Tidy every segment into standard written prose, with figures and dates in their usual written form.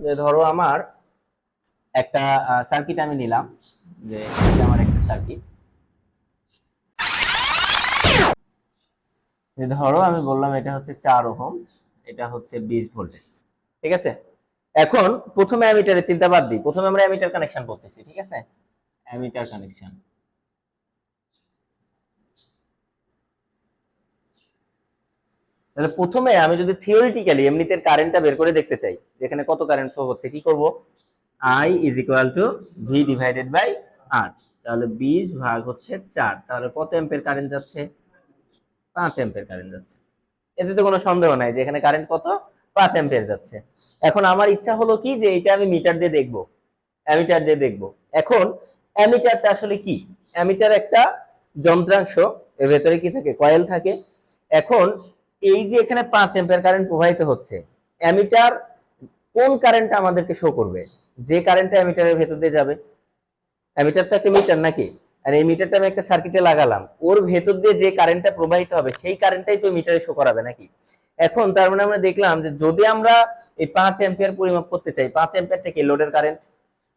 যে ধরো আমার একটা সার্কিট আমি নিলাম, যে এটা আমার একটা সার্কিট, যে ধরো আমি বললাম এটা হচ্ছে 4 ওহম, এটা হচ্ছে 20 ভোল্টেজ। ঠিক আছে, এখন প্রথমে অ্যামিটারের চিন্তা বাদ দিই, প্রথমে আমরা অ্যামিটার কানেকশন করতেছি। ঠিক আছে, অ্যামিটার কানেকশন। তাহলে প্রথমে আমি যদি থিওরিটিক্যালি এমনিতে কারেন্টটা বের করে দেখতে চাই, যেখানে কত কারেন্ট ফ্লো হচ্ছে, কি করব? I is equal to V divided by R. তাহলে 20 ভাগ হচ্ছে 4, তাহলে কত অ্যাম্পিয়ার কারেন্ট যাচ্ছে? 5 অ্যাম্পিয়ার কারেন্ট যাচ্ছে। এতে তো কোনো সন্দেহ নাই যে এখানে কারেন্ট কত, 5 অ্যাম্পিয়ার যাচ্ছে। এখন আমার ইচ্ছা হলো কি যে এটা আমি মিটার দিয়ে দেখব, অ্যামিটার দিয়ে দেখব। এখন অ্যামিটারটা আসলে কি? অ্যামিটার একটা যন্ত্রাংশ, এর ভেতরে কি থাকে? কয়েল থাকে। এখন এই যে এখানে 5 অ্যাম্পিয়ার কারেন্ট প্রবাহিত হচ্ছে, অ্যামিটার কোন কারেন্টটা আমাদেরকে শো করবে? যে কারেন্টটা অ্যামিটারের ভেতর দিয়ে যাবে। অ্যামিটার তো একটা মিটার নাকি? আর এই মিটারটা আমি একটা সার্কিটে লাগালাম, ওর ভেতর দিয়ে যে কারেন্টটা প্রবাহিত হবে সেই কারেন্টটাই তো মিটারে শো করাবে নাকি? এখন তার মানে আমরা দেখলাম যে যদি আমরা এই 5 অ্যাম্পিয়ার পরিমাপ করতে চাই, 5 অ্যাম্পিয়ারটা কি? লোডের কারেন্ট।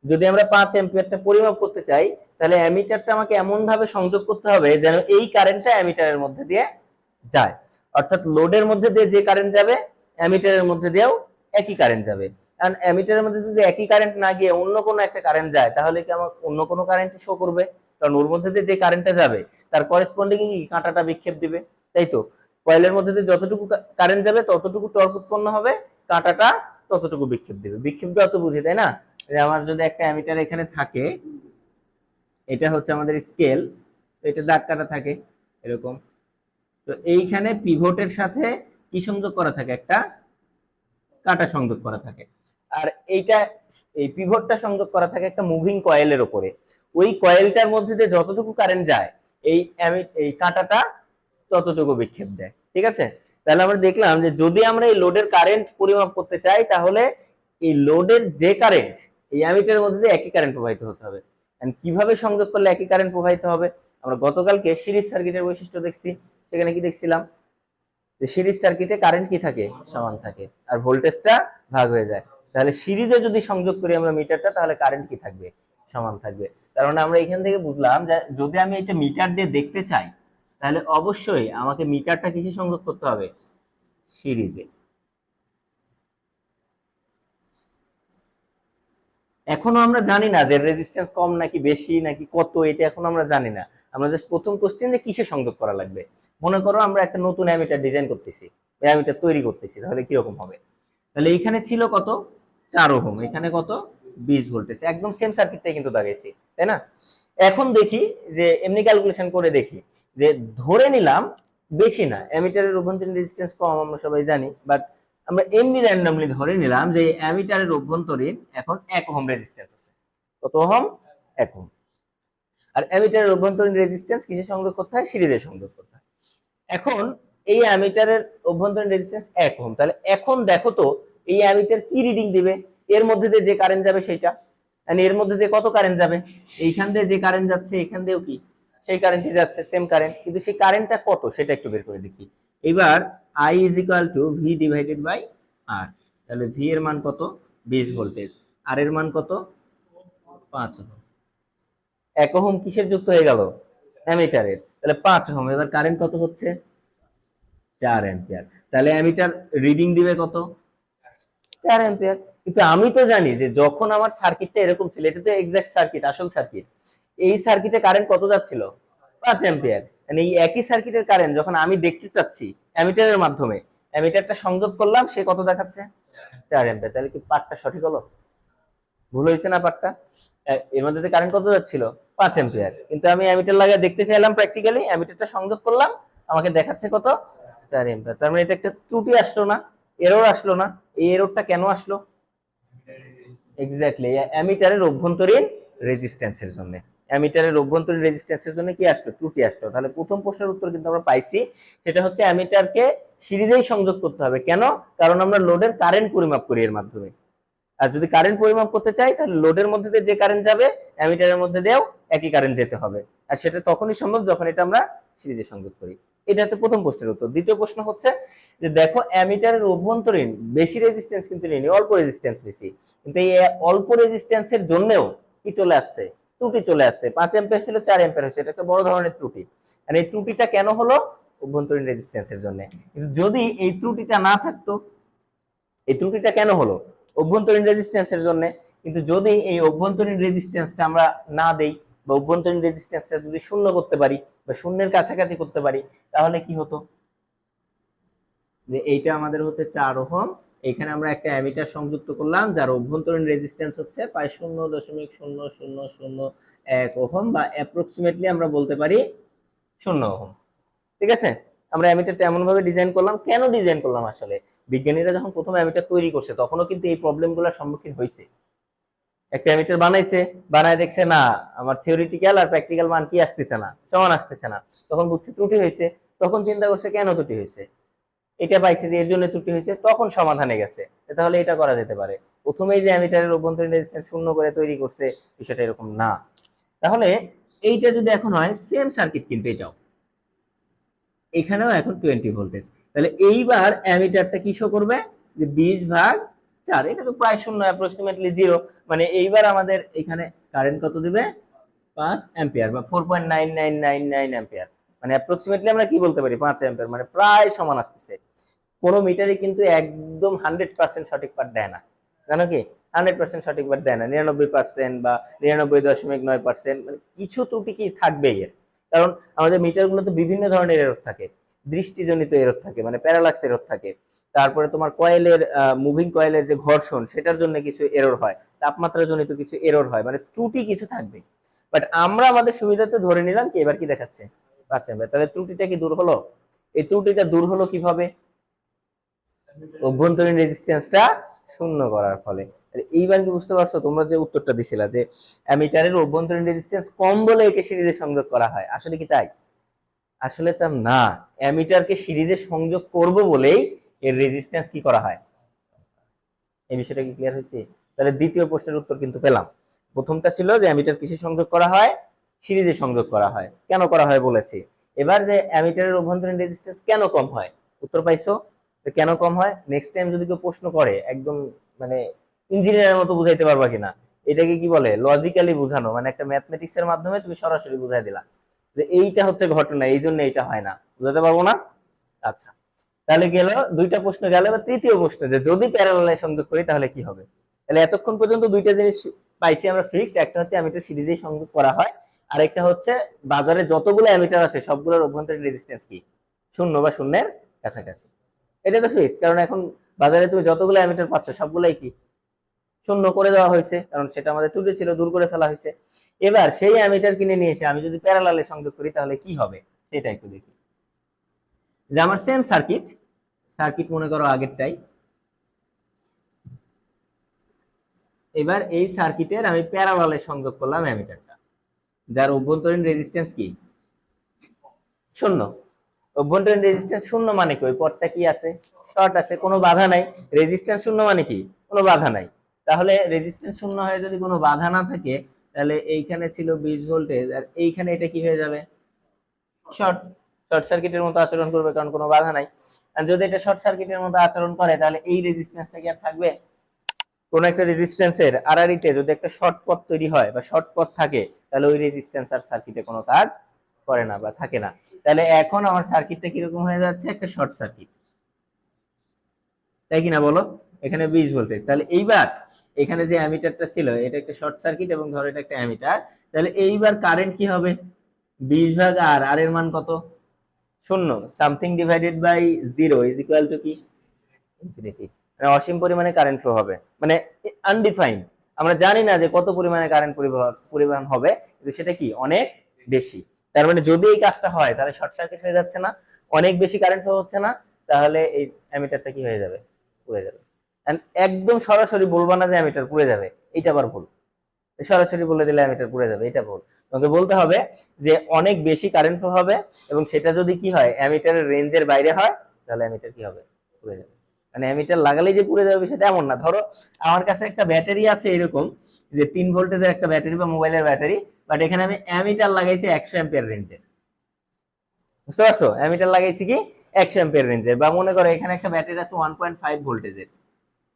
যদি আমরা 5 অ্যাম্পিয়ারটা পরিমাপ করতে চাই, তাহলে অ্যামিটারটা আমাকে এমন ভাবে সংযোগ করতে হবে যেন এই কারেন্টটা অ্যামিটারের মধ্যে দিয়ে যায়। অর্থাৎ লোডের মধ্যে দিয়ে যে কারেন্ট যাবে, অ্যামিটারের মধ্যে দিয়েও একই কারেন্ট যাবে। কারণ অ্যামিটারের মধ্যে যদি একই কারেন্ট না গিয়ে অন্য কোনো একটা কারেন্ট যায়, তাহলে কি আমার অন্য কোনো কারেন্ট শো করবে? কারণ ওর মধ্যে দিয়ে যে কারেন্টটা যাবে তার করেসপন্ডিং কি কাঁটাটা বিক্ষেপ দিবে, তাই তো? কয়েলের মধ্যে দিয়ে যতটুকু কারেন্ট যাবে ততটুকু টর্ক উৎপন্ন হবে, কাঁটাটা ততটুকু বিক্ষেপ দিবে। বিক্ষেপ দেওয়া তো বুঝি, তাই না? যে আমার যদি একটা অ্যামিটার এখানে থাকে, এটা হচ্ছে আমাদের স্কেল, এটা দাগ কাটা থাকে এরকম। তো এইখানে পিভটের সাথে কি সংযোগ করা থাকে? একটা কাটা সংযোগ করা থাকে। আর এইটা, এই পিভটটা সংযোগ করা থাকে একটা মুভিং কয়েলের উপরে। ওই কয়েলটার মধ্যে দিয়ে যতটুকু কারেন্ট যায়, এই কাঁটাটা ততটুকু বিক্ষেপ দেয়। ঠিক আছে, তাহলে আমরা দেখলাম যে যদি আমরা এই লোডের কারেন্ট পরিমাপ করতে চাই, তাহলে এই লোডের যে কারেন্ট, এই অ্যামিটারের মধ্যে দিয়ে একই কারেন্ট প্রবাহিত হতে হবে। কিভাবে সংযোগ করলে একই কারেন্ট প্রবাহিত হবে? আমরা গতকালকে সিরিজ সার্কিটের বৈশিষ্ট্য দেখছি, সেখানে কি দেখছিলাম? যে সিরিজ সার্কিটে কারেন্ট কি থাকে? সমান থাকে, আর ভোল্টেজটা ভাগ হয়ে যায়। তাহলে সিরিজে যদি সংযোগ করি আমরা মিটারটা, তাহলে কারেন্ট কি থাকবে? সমান থাকবে। তার মানে আমরা এখান থেকে বুঝলাম যে যদি আমি এটা মিটার দিয়ে দেখতে চাই, তাহলে অবশ্যই আমাকে মিটারটা কিসে সংযোগ করতে হবে? সিরিজে। এখনো আমরা জানি না যে রেজিস্ট্যান্স কম নাকি বেশি নাকি কত, এটা এখনো আমরা জানি না। আমরা জাস্ট প্রথম কোশ্চেন যে কিসে সংযোগ করা লাগবে। মনে করো আমরা একটা নতুন অ্যামিটার ডিজাইন করতেছি, অ্যামিটার তৈরি করতেছি, তাহলে কিরকম হবে? তাহলে এইখানে ছিল কত? 4 ওহম, এখানে কত? 20 ভোল্টেজ, একদম সেম সার্কিটটাই কিন্তু দাগাইছি, তাই না? এখন দেখি যে এমনি ক্যালকুলেশন করে দেখি, যে ধরে নিলাম বেশি না, অ্যামিটারের অভ্যন্তরীণ রেজিস্ট্যান্স কম, আমরা সবাই জানি, বাট আমরা এমনি র্যান্ডমলি ধরে নিলাম যে অ্যামিটারের অভ্যন্তরীণ এখন 1 ওহম রেজিস্ট্যান্স আছে। কত ওহম? 1 ওহম। আর অ্যামিটারের অভ্যন্তরীণ রেজিস্ট্যান্স কিসে সংযোগ করতে হয়? সিরিজে সংযোগ করতে হয়। এখন এই অ্যামিটারের অভ্যন্তরীণ রেজিস্ট্যান্স 1 ওহম, তাহলে এখন দেখো তো এই অ্যামিটার কি রিডিং দিবে? এর মধ্যে দিয়ে যে কারেন্ট যাবে সেটা, মানে এর মধ্যে দিয়ে কত কারেন্ট যাবে? এইখান দিয়ে যে কারেন্ট যাচ্ছে এখান দিয়েও কি সেই কারেন্টই যাচ্ছে, সেম কারেন্ট, কিন্তু সেই কারেন্টটা কত সেটা একটু বের করে দেখি। এবার I is equal to V divided by R. তাহলে ভি এর মান কত? 20 ভোল্টেজ। আর এর মান কত? 5 ওহম। 1 ওহম কিসের যুক্ত হয়ে গেল? অ্যামিটারের। তাহলে 5 ওহম। এবার কারেন্ট কত হচ্ছে? 4 অ্যাম্পিয়ার। তাহলে অ্যামিটার রিডিং দিবে কত? 4 অ্যাম্পিয়ার। কিন্তু আমি তো জানি যে যখন আমার সার্কিটটা এরকম ছিল, এটা তো এক্সাক্ট সার্কিট, আসল সার্কিট, এই সার্কিটে কারেন্ট কত যাচ্ছিল? 5 অ্যাম্পিয়ার। মানে এই একই সার্কিটের কারেন্ট যখন আমি দেখতে চাচ্ছি অ্যামিটারের মাধ্যমে, অ্যামিটারটা সংযোগ করলাম, সে কত দেখাচ্ছে? 4 অ্যাম্পিয়ার। তাহলে কি পার্টটা সঠিক হলো? ভুল হয়েছে না পার্টটা? এর মধ্যে কারেন্ট কত যাচ্ছিল? 5 অ্যাম্পিয়ার। কিন্তু আমি অ্যামিটার লাগিয়ে দেখতে চাইলাম প্র্যাকটিক্যালি, অ্যামিটারটা সংযোগ করলাম, আমাকে দেখাচ্ছে কত? 4 অ্যাম্পিয়ার। তার মানে এটা একটা ত্রুটি আসলো না? এরর আসলো না? এই এররটা কেন আসলো? এক্স্যাক্টলি অ্যামিটারের অভ্যন্তরীণ রেজিস্ট্যান্সের জন্য। অ্যামিটারের অভ্যন্তরীণ রেজিস্ট্যান্সের জন্য কি আসলো? ত্রুটি আসলো। তাহলে প্রথম প্রশ্নের উত্তর কিন্তু আমরা পাইছি, সেটা হচ্ছে অ্যামিটারকে সিরিজেই সংযোগ করতে হবে। কেন? কারণ আমরা লোডের কারেন্ট পরিমাপ করি এর মাধ্যমে। আর যদি কারেন্ট পরিমাপ করতে চাই, তাহলে লোডের মধ্যে দিয়ে যে কারেন্ট যাবে অ্যামিটারের মধ্যে দিয়েও একই কারেন্ট যেতে হবে। আর সেটা তখনই সম্ভব যখন এটা আমরা সিরিজে সংযোগ করি। এটা হচ্ছে প্রথম প্রশ্নের উত্তর। দ্বিতীয় প্রশ্ন হচ্ছে যে দেখো অ্যামিটারের অভ্যন্তরীণ বেশি রেজিস্ট্যান্স কিন্তু নেই, অল্প রেজিস্ট্যান্স বেশি, কিন্তু এই অল্প রেজিস্ট্যান্সের জন্যও কি চলে আসছে, ত্রুটি চলে আসছে। 5 অ্যাম্পিয়ার ছিল 4 অ্যাম্পিয়ার হয়েছে, এটা একটা বড় ধরনের ত্রুটি। আর এই ত্রুটিটা কেন হলো? অভ্যন্তরীণ রেজিস্ট্যান্সের জন্য। কিন্তু যদি এই ত্রুটিটা না থাকতো, এই ত্রুটিটা কেন হলো? অভ্যন্তরীণ রেজিস্ট্যান্সের জন্য। কিন্তু যদি এই অভ্যন্তরীণ রেজিস্ট্যান্সটা আমরা না দেই, বা অভ্যন্তরীণ রেজিস্ট্যান্সটা যদি শূন্য করতে পারি বা শূন্যের কাছাকাছি করতে পারি, তাহলে কি হতো? যে এইটা আমাদের হচ্ছে 4 ওহম, এখানে আমরা একটা অ্যামিটার সংযুক্ত করলাম যার অভ্যন্তরীণ রেজিস্ট্যান্স হচ্ছে প্রায় 0.0001 ওহম, বা অ্যাপ্রক্সিমেটলি আমরা বলতে পারি 0 ওহম। ঠিক আছে? আমরা অ্যামিটারটা এমন ভাবে ডিজাইন করলাম। কেন ডিজাইন করলাম আসলে? বিজ্ঞানীরা যখন প্রথম অ্যামিটার তৈরি করছে তখনও কিন্তু এই প্রবলেমগুলোর সম্মুখীন হয়েছে। একটা অ্যামিটার বানাইছে, বানায় দেখছে না আমার থিওরিটিক্যাল আর প্র্যাকটিক্যাল মান কি আসতেছে না, সমান আসতেছে না। তখন বুঝছে ত্রুটি হয়েছে, তখন চিন্তা করছে কেন ত্রুটি হয়েছে, এটা পাইছে যে এর জন্য ত্রুটি হয়েছে, তখন সমাধানে গেছে তাহলে এটা করা যেতে পারে। প্রথমেই যে অ্যামিটারের অভ্যন্তরীণ রেজিস্ট্যান্স শূন্য করে তৈরি করছে, বিষয়টা এরকম না। তাহলে এইটা যদি এখন হয় সেম সার্কিট, কিন্তু এটাও এখানেও এখন 20 ভোল্টেজ, তাহলে এইবার অ্যামিটারটা কি শো করবে যে 20/4, এটা তো প্রায় শূন্য, অ্যাপ্রক্সিমেটলি 0। মানে এইবার আমাদের এখানে কারেন্ট কত দিবে? 5 অ্যাম্পিয়ার বা 4.9999 অ্যাম্পিয়ার। মানে অ্যাপ্রক্সিমেটলি আমরা কি বলতে পারি 5 অ্যাম্পিয়ার, মানে প্রায় সমান আসতেছে। কোনো মিটারই কিন্তু একদম 100% সঠিক পাঠ দেয় না, জানো কি? 100% সঠিক পাঠ দেয় না, 99% বা 99.9%, মানে কিছু ত্রুটি কি থাকবেই এর। কারণ আমাদের মিটারগুলোতে বিভিন্ন ধরনের এরর থাকে। দৃষ্টিজনিত এরর থাকে, মানে প্যারালাক্স এরর থাকে। তারপরে তোমার কয়েলের মুভিং কয়েলের যে ঘর্ষণ, সেটার জন্য কিছু এরর হয়। তাপমাত্রা জনিত কিছু এরর হয়, মানে ত্রুটি কিছু থাকবে। বাট আমরা আমাদের সুবিধাতে ধরে নিলাম কি এবার কি দেখাচ্ছে 5 অ্যাম্পিয়ার। তাহলে ত্রুটিটা কি দূর হলো? এই ত্রুটিটা দূর হলো কিভাবে? অভ্যন্তরীণ রেজিস্ট্যান্সটা শূন্য করার ফলে। এইবার কি বুঝতে পারছো? তোমরা যে উত্তরটা দিছিলা যে অ্যামিটারের অভ্যন্তরীণ রেজিস্ট্যান্স কম বলে একে সিরিজে সংযোগ করা হয়, আসলে কি তাই? আসলে তা না। অ্যামিটারকে সিরিজে সংযোগ করব বলেই এর রেজিস্ট্যান্স কি করা হয়। এই বিষয়টা কি ক্লিয়ার হয়েছে? তাহলে দ্বিতীয় প্রশ্নের উত্তর কিন্তু পেলাম। প্রথমটা ছিল যে অ্যামিটার কিসে সংযোগ করা হয়? সিরিজে সংযোগ করা হয়। কেন করা হয় বলেছি। এবার যে অ্যামিটারের অভ্যন্তরীণ রেজিস্ট্যান্স কেন কম হয়, উত্তর পাইছো? কেন কম হয়? নেক্সট টাইম যদি কেউ প্রশ্ন করে একদম মানে ইঞ্জিনিয়ারের মতো বুঝাইতে পারবা কিনা, এটাকে কি বলে লজিক্যালি বুঝানো, মানে একটা ম্যাথমেটিক্স এর মাধ্যমে তুমি সরাসরি বুঝাই দিলা যে এইটা হচ্ছে ঘটনা, এই জন্য এইটা হয় না। বুঝাতে পারবো না? আচ্ছা, তাহলে গেল দুইটা প্রশ্ন গেল। এবার তৃতীয় প্রশ্ন, যে যদি প্যারালালে সংযোগ করি তাহলে কি হবে। তাহলে এতক্ষণ পর্যন্ত দুইটা জিনিস পাইছি আমরা ফিক্সড, একটা হচ্ছে অ্যামিটার সিরিজে সংযোগ করা হয়, আর একটা হচ্ছে বাজারে যতগুলো অ্যামিটার আছে সবগুলোর অভ্যন্তরীণ রেজিস্ট্যান্স কি শূন্য বা শূন্যের কাছাকাছি। এটা তো ফিক্সড, কারণ এখন বাজারে তুমি যতগুলো অ্যামিটার পাচ্ছ সবগুলাই কি শূন্য করে দেওয়া হয়েছে, কারণ সেটা আমাদের ত্রুটি ছিল, দূর করে ফেলা হয়েছে। এবার সেই অ্যামিটার কিনে নিয়ে এসে আমি যদি প্যারালালে সংযোগ করি তাহলে কি হবে সেটা একটু দেখি। যে আমার সেম সার্কিট, সার্কিট মনে করো আগেরটাই। এবার এই সার্কিটের আমি প্যারালালে সংযোগ করলাম অ্যামিটারটা, যার অভ্যন্তরীণ রেজিস্ট্যান্স কি শূন্য। অভ্যন্তরীণ রেজিস্ট্যান্স শূন্য মানে কি ওই পথটা কি আছে, শর্ট আছে, কোনো বাধা নাই। রেজিস্ট্যান্স শূন্য মানে কি কোনো বাধা নাই। তাহলে রেজিস্ট্যান্স শূন্য হয়ে যদি কোনো বাধা না থাকে, তাহলে এইখানে ছিল 20 ভোল্টেজ আর এইখানে এটা কি হয়ে যাবে শর্ট, শর্ট সার্কিটের মতো আচরণ করবে, কারণ কোনো বাধা নাই। আর যদি এটা শর্ট সার্কিটের মতো আচরণ করে তাহলে এই রেজিস্ট্যান্সটা কি আর থাকবে? কোন একটা রেজিস্ট্যান্সের আড়াআড়িতে যদি একটা শর্ট পথ তৈরি হয় বা শর্ট পথ থাকে, তাহলে ওই রেজিস্ট্যান্স আর সার্কিটে কোনো কাজ করে না বা থাকে না। তাহলে এখন আমার সার্কিটটা কিরকম হয়ে যাচ্ছে, একটা শর্ট সার্কিট, তাই কিনা বলো? এখানে 20 ভোল্টেজ, তাহলে এইবার এখানে যে অ্যামিটারটা ছিল এটা একটা শর্ট সার্কিট এবং ধরো এটা একটা অ্যামিটার, তাহলে এইবার কারেন্ট কি হবে 20/R, আর এর মান কত শূন্য, something divided by 0 is equal to কি ইনফিনিটি। মানে অসীম পরিমাণে কারেন্ট ফ্লো হবে, মানে আনডিফাইন্ড। আমরা জানি না যে কত পরিমাণে কারেন্ট পরিবহন হবে, কিন্তু সেটা কি অনেক বেশি। তার মানে যদি এই কাজটা হয় তাহলে শর্ট সার্কিট হয়ে যাচ্ছে না, অনেক বেশি কারেন্ট ফ্লো হচ্ছে না, তাহলে এই অ্যামিটারটা কি হয়ে যাবে পুড়ে যাবে। একদম সরাসরি বলবা না যে অ্যামিটার পুড়ে যাবে, এটা আবার ভুল। সরাসরি বলে দিলে অ্যামিটার পুড়ে যাবে, এটা ভুল। তোমাকে বলতে হবে যে অনেক বেশি কারেন্ট ফ্লো হবে এবং সেটা যদি কি হয় অ্যামিটারের রেঞ্জের বাইরে হয়, তাহলে অ্যামিটার কি হবে পুড়ে যাবে। মানে অ্যামিটার লাগালেই যে পুড়ে যাবে সেটা এমন না। ধরো আমার কাছে একটা ব্যাটারি আছে এরকম, যে 3 ভোল্টেজের একটা ব্যাটারি বা মোবাইলের ব্যাটারি, বাট এখানে আমি অ্যামিটার লাগাইছি 100 অ্যাম্পিয়ার রেঞ্জের। বুঝতে পারছো? অ্যামিটার লাগাইছি কি 100 অ্যাম্পিয়ার রেঞ্জের, বা মনে করো এখানে একটা ব্যাটারি আছে 1.5 ভোল্টেজের,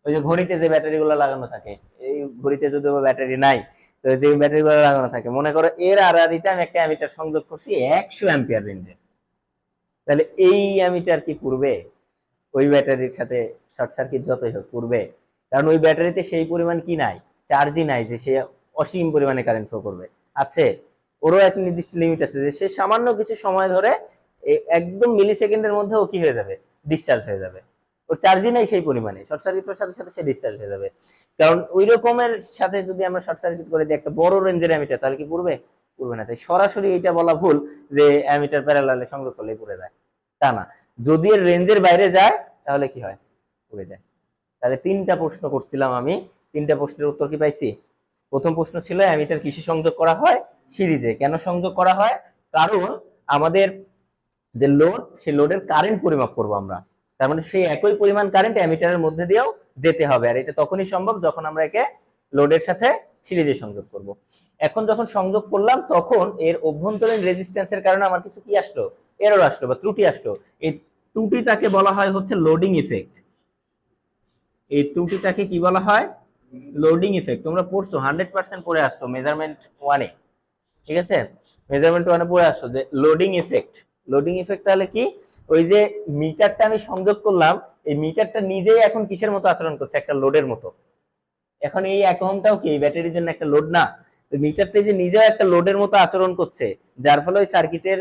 ওই যে ঘড়িতে যে ব্যাটারি গুলো লাগানো থাকে, এই ঘড়িতে যদি ব্যাটারি নাই, তো যে ব্যাটারি গুলো লাগানো থাকে, মনে করো এর আড়াআড়িতে আমি একটা অ্যামিটার সংযোগ করছি 100 অ্যাম্পিয়ার রেঞ্জে, তাহলে এই অ্যামিটার কি পূর্বে ওই ব্যাটারির সাথে শর্ট সার্কিট যতই হোক পূর্বে? কারণ ওই ব্যাটারিতে সেই পরিমাণ কি নাই, চার্জই নাই যে সে অসীম পরিমাণে কারেন্ট ফ্লো করবে। আছে, ওরও একটা নির্দিষ্ট লিমিট আছে যে সে সামান্য কিছু সময় ধরে একদম মিলি সেকেন্ডের মধ্যে ও কি হয়ে যাবে, ডিসচার্জ হয়ে যাবে। ওর চার্জই নাই সেই পরিমাণে, শর্ট সার্কিটের সাথে সাথে সে ডিসচার্জ হয়ে যাবে। কারণ ওই রকমের সাথে যদি আমরা শর্ট সার্কিট করে দিই একটা বড় রেঞ্জের অ্যামিটার, তাহলে কি পূর্বে? পূর্বে না। তাই সরাসরি এটা বলা ভুল যে অ্যামিটার প্যারালালে সংযোগ করলেই পড়ে যায়, তা না। যদি এর রেঞ্জের বাইরে যায় তাহলে কি হয়, পড়ে যায়। তাহলে তিনটা প্রশ্ন করছিলাম আমি, তিনটা প্রশ্নের উত্তর কি পাইছি? প্রথম প্রশ্ন ছিল অ্যামিটার কিসে সংযোগ করা হয়? সিরিজে। কেন সংযোগ করা হয়? কারণ আমাদের যে লোড, সেই লোডের কারেন্ট পরিমাপ করব আমরা, তার মানে সেই একই পরিমাণ কারেন্ট অ্যামিটারের মধ্যে দিয়েও যেতে হবে, আর এটা তখনই সম্ভব যখন আমরা একে লোডের সাথে সিরিজে সংযোগ করব। এখন যখন সংযোগ করলাম তখন এর অভ্যন্তরীণ রেজিস্ট্যান্সের কারণে আমার কিছু কি আসলো, এরর আসলো বা ত্রুটি আসলো। এই ত্রুটিটাকে বলা হয় হচ্ছে লোডিং ইফেক্ট। এই ত্রুটিটাকে কি বলা হয়? Loading effect. তোমরা পড়ছো, 100% পড়ে আসছো মেজারমেন্ট 1 এ, ঠিক আছে? মেজারমেন্ট 1 এ পড়ে আসছো যে লোডিং ইফেক্ট। লোডিং ইফেক্ট তাহলে কি? ওই যে মিটারটা আমি সংযোগ করলাম, এই মিটারটা নিজেই এখন কিসের মতো আচরণ করছে, একটা লোডের মতো। এখন এই 1 ওহমটাও কি এই ব্যাটারির জন্য একটা লোড না? মিটারটা যে নিজেও একটা লোডের মতো আচরণ করছে, যার ফলে ওই সার্কিটের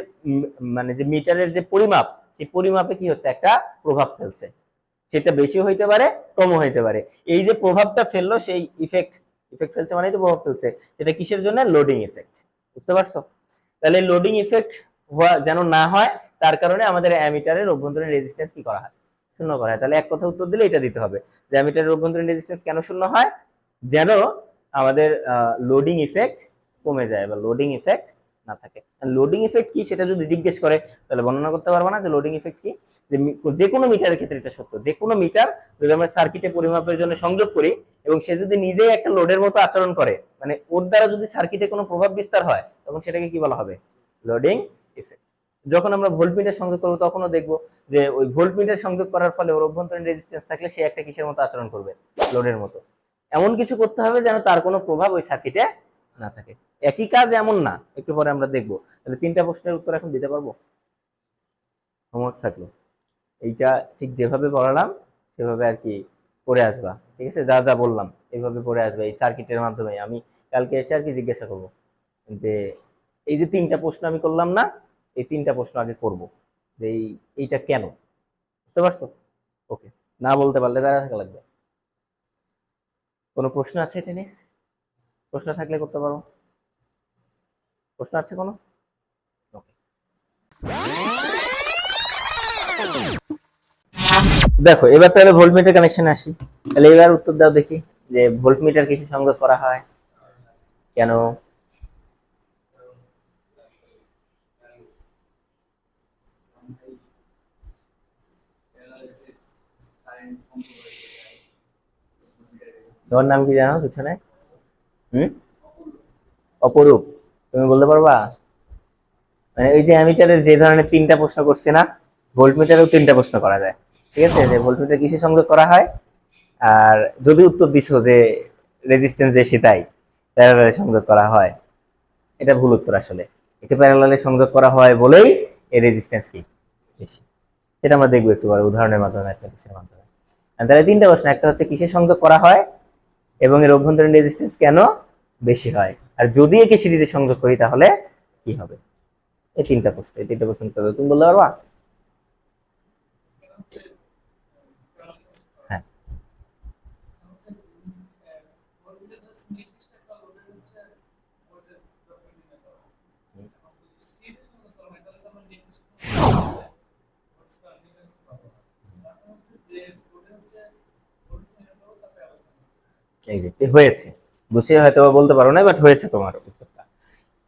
মানে যে মিটারের যে পরিমাপ, সেই পরিমাপে কি হচ্ছে, একটা প্রভাব ফেলছে। সেটা বেশি হইতে পারে, কমও হইতে পারে। এই যে প্রভাবটা ফেললো, সেই ইফেক্ট, ইফেক্ট ফেলছে মানে তো প্রভাব ফেলছে, সেটা কিসের জন্য? Loading effect. বুঝতে পারছো? তাহলে লোডিং ইফেক্ট যেন না হয়, তার কারণে আমাদের অ্যামিটারের অভ্যন্তরীণ রেজিস্ট্যান্স কি করা হয়? শূন্য করা হয়। তাহলে এক কথা উত্তর দিলে এটা দিতে হবে যে অ্যামিটারের অভ্যন্তরীণ রেজিস্ট্যান্স কেন শূন্য হয়? যেন আমাদের লোডিং ইফেক্ট কমে যায় বা লোডিং ইফেক্ট না থাকে। লোডিং ইফেক্ট কি সেটা যদি জিজ্ঞেস করে তাহলে বর্ণনা করতে পারবো না যে লোডিং ইফেক্ট কি। যে কোনো মিটারের ক্ষেত্রে এটা সত্য, যে কোনো মিটার যদি আমরা সার্কিটে পরিমাপের জন্য সংযোগ করি এবং সে যদি নিজেই একটা লোডের মতো আচরণ করে, মানে ওর দ্বারা যদি সার্কিটে কোনো প্রভাব বিস্তার হয়, তখন সেটাকে কি বলা হবে? Loading effect. যখন আমরা ভোল্টমিটার সংযোগ করবো তখনও দেখবো যে ওই ভোল্টমিটার সংযোগ করার ফলে ওর অভ্যন্তরীণ রেজিস্ট্যান্স থাকলে সে একটা কিসের মতো আচরণ করবে? লোডের মতো। এমন কিছু করতে হবে যেন তার কোনো প্রভাব ওই সার্কিটে না থাকে। একই কাজ এমন না, একটু পরে আমরা দেখবো। তাহলে তিনটা প্রশ্নের উত্তর এখন দিতে পারবো? হোমওয়ার্ক থাকলো, এইটা ঠিক যেভাবে পড়ালাম সেভাবে আর কি পড়ে আসবা, ঠিক আছে? যা যা বললাম এইভাবে পড়ে আসবে এই সার্কিটের মাধ্যমে। আমি কালকে এসে আর কি জিজ্ঞাসা করবো যে এই যে তিনটা প্রশ্ন আমি করলাম না, এই তিনটা প্রশ্ন আগে করবো যে এইটা কেন। বুঝতে পারছো? ওকে, না বলতে পারলে দাঁড়া থাকা লাগবে। কোনো প্রশ্ন আছে এটা নিয়ে? প্রশ্ন থাকলে করতে পারো। প্রশ্ন আছে কোনো? ওকে, দেখো এবার তাহলে ভোল্টমিটার কানেকশন আসি। তাহলে এবার উত্তর দাও দেখি যে ভোল্টমিটার কিসে সংযোগ করা হয়, কেন? তোমার নাম কি জানো পিছনে? হুম, অপরূপ। তুমি বলতে পারবা? মানে ওই যে অ্যামিটারের যে ধরনের তিনটা প্রশ্ন করছে না, ভোল্টমিটারেও তিনটা প্রশ্ন করা যায়। ঠিক আছে, যে ভোল্টমিটার কিসে সংযোগ করা হয়, আর যদি উত্তর দিছো যে রেজিস্ট্যান্স বেশি তাই প্যারালালে সংযোগ করা হয়, এটা ভুল উত্তর আসলে। একে প্যারালালে সংযোগ করা হয় বলেই এই রেজিস্ট্যান্স কি বেশি, সেটা আমরা দেখবো একটু পরে উদাহরণের মাধ্যমে, ম্যাথমেটিক্সের মাধ্যমে। তাহলে তিনটা প্রশ্ন, একটা হচ্ছে কিসে সংযোগ করা হয় এবং এর অভ্যন্তরীণ রেজিস্ট্যান্স কেন বেশি হয়, আর যদি একে সিরিজে সংযোগ করি তাহলে কি হবে। এই তিনটা প্রশ্ন, এই তিনটা প্রশ্ন তুমি বলতে পারবা? হ্যাঁ, এই যে হয়েছে, গুছিয়ে হয়তো বলতে পারো না, বাট হয়েছে তোমার উত্তরটা।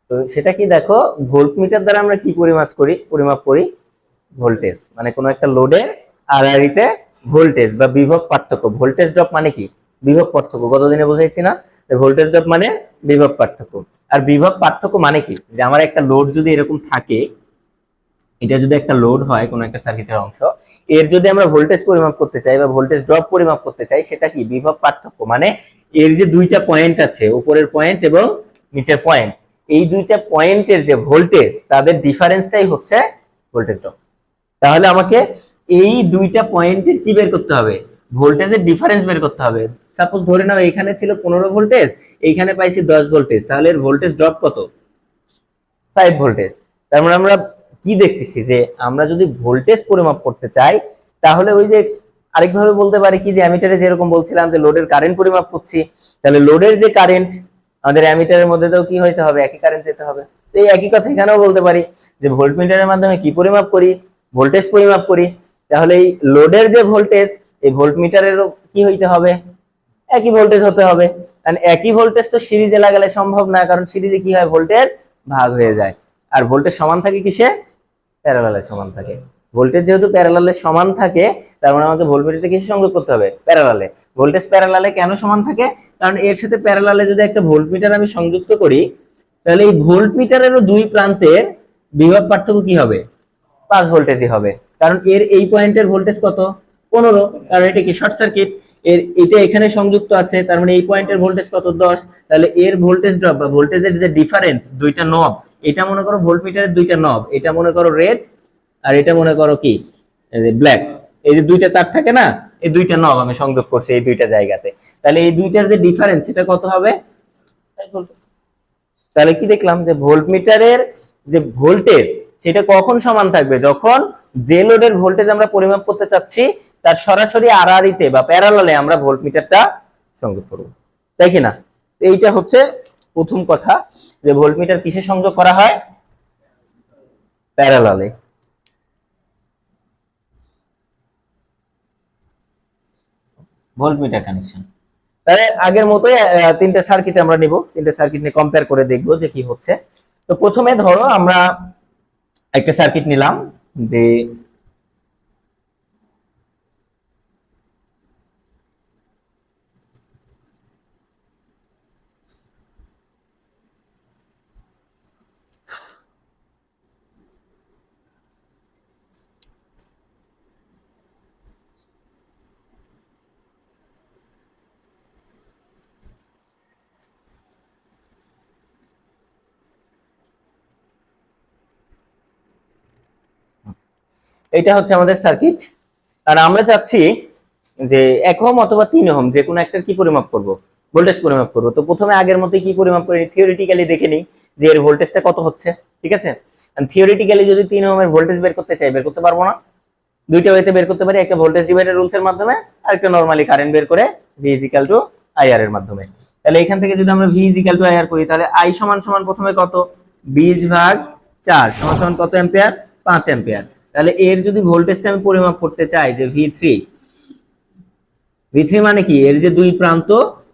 তো সেটা কি দেখো, ভোল্টমিটার দ্বারা আমরা কি পরিমাপ করি ভোল্টেজ, মানে কোনো একটা লোডের আড়াআড়িতে ভোল্টেজ বা বিভব পার্থক্য। ভোল্টেজ ড্রপ মানে কি? বিভব পার্থক্য। গতদিনে বুঝাইছি না যে ভোল্টেজ ড্রপ মানে বিভব পার্থক্য। আর বিভব পার্থক্য মানে কি, যে আমার একটা লোড যদি এরকম থাকে, এটা যদি একটা লোড হয় কোনো একটা সার্কিটের অংশ, এর যদি আমরা ভোল্টেজ পরিমাপ করতে চাই বা ভোল্টেজ ড্রপ পরিমাপ করতে চাই, সেটা কি বিভব পার্থক্য, মানে এর যে দুইটা পয়েন্ট আছে, উপরের পয়েন্ট এবং নিচের পয়েন্ট, এই দুইটা পয়েন্টের যে ভোল্টেজ তাদের ডিফারেন্সটাই হচ্ছে ভোল্টেজ ড্রপ। তাহলে আমাকে এই দুইটা পয়েন্টের কি বের করতে হবে, ভোল্টেজের ডিফারেন্স বের করতে হবে। সাপোজ ধরে নাও এখানে ছিল 15 ভোল্টেজ, এইখানে পাইছি 10 ভোল্টেজ, তাহলে এর ভোল্টেজ ড্রপ কত, 5 ভোল্টেজ। তার মানে আমরা কি দেখতেছি যে আমরা যদি ভোল্টেজ পরিমাপ করতে চাই, তাহলে ওই যে আরেকভাবে বলতে পারি কি, যে অ্যামিটারে যেরকম বলছিলাম যে লোডের কারেন্ট পরিমাপ করছি, তাহলে লোডের যে কারেন্ট আমাদের অ্যামিটারের মধ্যে তো কি হইতে হবে, একই কারেন্ট যেতে হবে। তো এই একই কথা এখানেও বলতে পারি যে ভোল্টমিটারের মাধ্যমে কি পরিমাপ করি, ভোল্টেজ পরিমাপ করি। তাহলে এই লোডের যে ভোল্টেজ, এই ভোল্টমিটারেরও কি হইতে হবে, একই ভোল্টেজ হতে হবে। কারণ একই ভোল্টেজ তো সিরিজে লাগালে সম্ভব না, কারণ সিরিজে কি হয়, ভোল্টেজ ভাগ হয়ে যায়। আর ভোল্টেজ সমান থাকে কিসে, প্যারালালে সমান থাকে। ভোল্টেজ যেহেতু প্যারালালে সমান থাকে, তার মানে আমাকে ভোল্টমিটারটা কিসে সংযোগ করতে হবে, প্যারালালে। ভোল্টেজ প্যারালালে কেন সমান থাকে, কারণ এর সাথে প্যারালালে যদি একটা ভোল্টমিটার আমি সংযুক্ত করি, তাহলে এই ভোল্টমিটারেরও দুই প্রান্তের বিভব পার্থক্য কি হবে, 5 ভোল্টেজই হবে। কারণ এর এই পয়েন্টের ভোল্টেজ কত, 15, কারণ এটা কি শর্ট সার্কিট। এর এটা এখানে সংযুক্ত আছে, তার মানে এই পয়েন্টের ভোল্টেজ কত, 10। তাহলে এর ভোল্টেজ ড্রপ বা ভোল্টেজের যে ডিফারেন্স, দুইটা নব, এটা মনে করো ভোল্টমিটারের দুইটা নব, এটা মনে করো রেড আর এটা মনে করো কি ব্ল্যাক। এই যে দুইটা তার থাকে না, এই দুইটা নব আমি সংযোগ করছি এই দুইটা জায়গাতে, তাহলে এই দুইটার যে ডিফারেন্স সেটা কত হবে, তাহলে কি দেখলাম যে ভোল্টমিটারের যে ভোল্টেজ সেটা কখন সমান থাকবে, যখন যে লোডের ভোল্টেজ আমরা পরিমাপ করতে চাচ্ছি তার সরাসরি আড়াআড়িতে বা প্যারালালে আমরা ভোল্টমিটারটা সংযোগ করব, তাই কি না। এইটা হচ্ছে প্রথম কথা, যে ভোল্টমিটার কিসে সংযোগ করা হয়, প্যারালালে। ভোল্টমিটার কানেকশন, তাহলে আগের মতোই তিনটা সার্কিট আমরা নিব, তিনটা সার্কিট নিয়ে কম্পেয়ার করে দেখবো যে কি হচ্ছে। তো প্রথমে ধরো আমরা একটা সার্কিট নিলাম, যে এটা হচ্ছে আমাদের সার্কিট, আর আমরা চাচ্ছি যে 1 ওহম অথবা 3 ওহম যে কোনো একটার কি পরিমাপ করব, ভোল্টেজ পরিমাপ করব। তো প্রথমে আগের মতোই কি পরিমাপ করি, থিওরিটিক্যালি দেখে নিই যে এর ভোল্টেজটা কত হচ্ছে, ঠিক আছে। থিওরিটিক্যালি যদি 3 ওহমের ভোল্টেজ বের করতে চাই, বের করতে পারবো না। দুইটা ওয়েতে বের করতে পারি, একটা ভোল্টেজ ডিভাইডার রুলস এর মাধ্যমে, আর একটা নরমালি কারেন্ট বের করে V is equal two IR এর মাধ্যমে। তাহলে এখান থেকে যদি আমরা V is equal two IR করি, তাহলে আই সমান সমান প্রথমে কত, 20/4 সমান সমান কত অ্যাম্পিয়ার, 5 অ্যাম্পিয়ার। তাহলে এর যদি ভোল্টেজটা আমি পরিমাপ করতে চাই যে ভি3, ভি3 মানে কি, এর যে দুই প্রান্ত,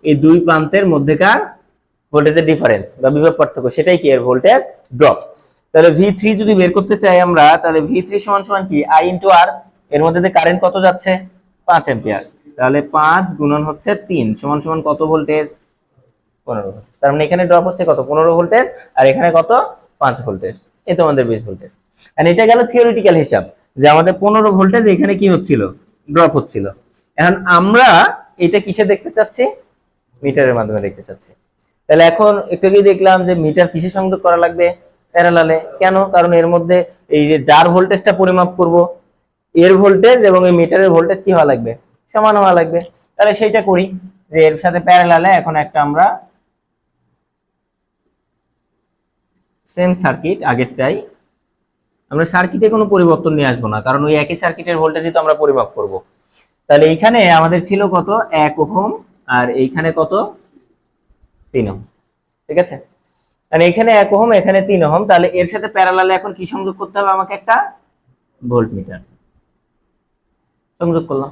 এই দুই প্রান্তের মধ্যেকার ভোল্টেজের ডিফারেন্স বা বিভব পার্থক্য, সেটাই কি এর ভোল্টেজ ড্রপ। তাহলে ভি3 যদি বের করতে চাই আমরা, তাহলে ভি3 সমান সমান কি আই ইনটু আর, এর মধ্যে দিয়ে কারেন্ট কত যাচ্ছে, 5 অ্যাম্পিয়ার। তাহলে 5 গুণন হচ্ছে 3 সমান সমান কত ভোল্টেজ, 15 ভোল্ট। তার মানে এখানে ড্রপ হচ্ছে কত, 15 ভোল্টেজ, আর এখানে কত, 5 ভোল্টেজ। এই তো আমাদের বেস ভোল্টেজ। এন্ড এটা গেল থিওরিটিক্যাল হিসাব, যে আমাদের 15 ভোল্টেজ এখানে কি হচ্ছিল, ড্রপ হচ্ছিল। এখন আমরা এটা কিসে দেখতে চাচ্ছি, মিটারের মাধ্যমে দেখতে চাচ্ছি। তাহলে এখন একটু আগে দেখলাম যে মিটার কিসে সংযোগ করা লাগবে, প্যারালালে। কেন, কারণ এর মধ্যে এই যে যার ভোল্টেজটা পরিমাপ করব, এর ভোল্টেজ এবং এই মিটারের ভোল্টেজ কি হওয়া লাগবে, সমান হওয়া লাগবে। তাহলে সেইটা করি, যে এর সাথে প্যারালালে এখন একটা আমরা সেম সার্কিট আগেরটাই, আমরা সার্কিটে কোনো পরিবর্তন নিয়ে আসবো না, কারণ ওই একই সার্কিটের ভোল্টেজই তো আমরা পরিমাপ করব। তাহলে এইখানে আমাদের ছিল কত, 1 ওহম, আর এইখানে কত, 3 ওহম, ঠিক আছে। মানে এখানে 1 ওহম, এখানে 3 ওহম, তাহলে এর সাথে প্যারালালে এখন কি সংযোগ করতে হবে, আমাকে একটা ভোল্টমিটার সংযোগ করলাম।